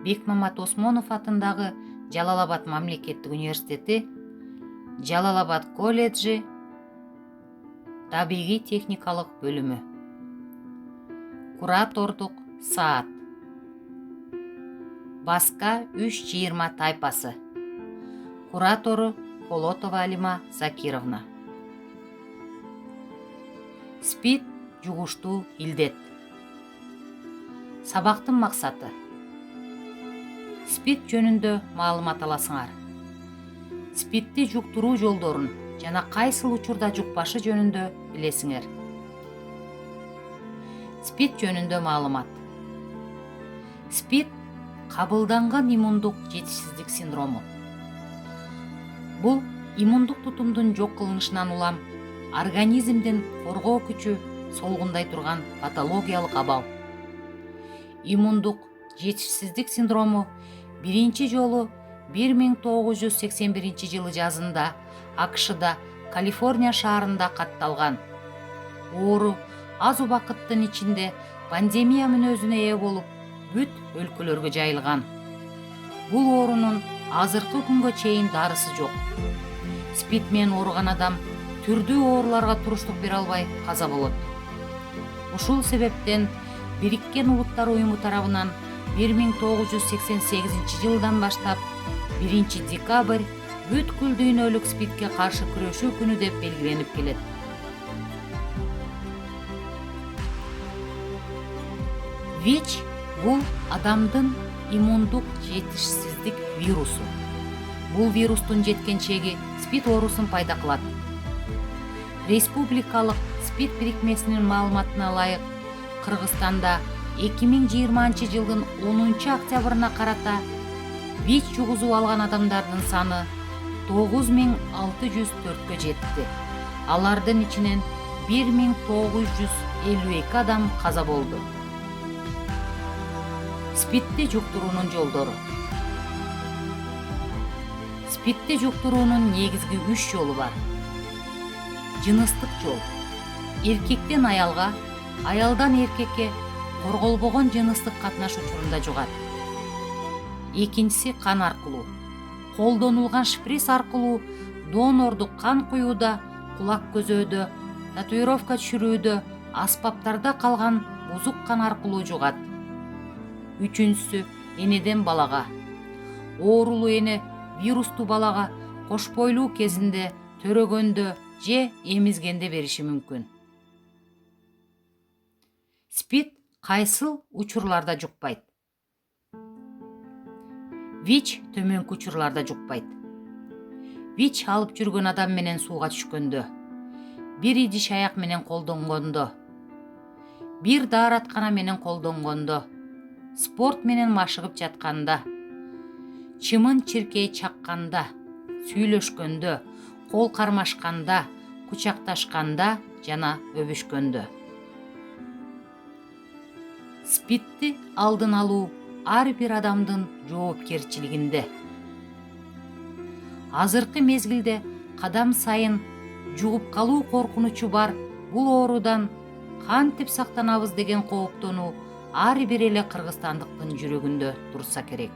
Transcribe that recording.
Бекмамат Осмонов атындагы Жалал-Абад мамлекеттик университети, Жалал-Абад колледжи, табигый техникалык бөлүмү. Куратордук саат. Баска 320 тайпасы. Куратору Полотова Алима Закировна. СПИД жугуштуу илдет. Сабактын максаты: СПИД жөнүндө маалымат аласыңар. СПИДти жуктуруу жолдорун жана кайсыл учурда жукпашы жөнүндө билесиңер. СПИД жөнүндө маалымат. СПИД кабылданган иммундук жетишсиздик синдрому. Бул иммундук тутумдун жок кылынышынан улам организмдин коргоо күчү солгундай турган патологиялык абал. Иммундук жетишсиздик синдрому биринчи жолу 1981 жылы жазында АКШда Калифорния шаарында катталган. Оору аз убакыттын ичинде пандемия мүнөзүнө ээ болуп, бүт өлкөлөргө жайылган. Бул оорунун азыркы күнгө чейин дарысы жок. СПИД менен ооруган адам түрдүү ооруларга туруштук бере албай каза болот. Ушул себептен Бириккен Улуттар уюму тарабынан 1988 жылдан баштап 1 декабрь бүткүл дүйнөлүк СПИДке каршы күрөшүү күнү деп белгиленип келет. ВИЧ бул адамдын иммундук жетишсиздик вирусу. Бул вирустун жеткенчеги СПИД оорусун пайда кылат. Республикалык СПИД бирикмесинин маалыматына ылайык, Кыргызстанда 2020 жылдын 10 октябрына карата ВИЧ жугузуп алган адамдардын саны 9604-кө жетти. Алардын ичинен 1952 адам каза болду. СПИДти жуктуруунун жолдору. СПИДти жуктуруунун негизги 3 жолу бар. Жыныстык жол. Эркектен аялга, аялдан эркекке корголбогон жыныстык катнаш учурунда жугат. Экинчиси кан аркылуу. Колдонулган шприц аркылуу донордук кан куюуда, кулак көзөөдө, татуировка түшүрүүдө, аспаптарда калган бузук кан аркылуу жугат. Үчүнчүсү энеден балага. Оорулуу эне вирусту балага кош бойлуу кезинде, төрөгөндө же эмизгенде бериши мүмкүн. СПИД кайсыл учурларда жукпайт? ВИЧ төмөнкү учурларда жукпайт. ВИЧ алып жүргөн адам менен сууга түшкөндө, бир идиш аяк менен колдонгондо, бир daarаткана менен колдонгондо, спорт менен машыгып жатканда, чымын чиркей чакканда, сүйлөшкөндө, кол кармашканда, кучакташканда жана өбүшкөндө. СПИДти алдын алуу ар бир адамдын жоопкерчилигинде. Азыркы мезгилде кадам сайын жугуп калуу коркунучу бар бул оорудан кантип сактанабыз деген кооптонуу ар бир эле кыргызстандыктын жүрөгүндө турса керек.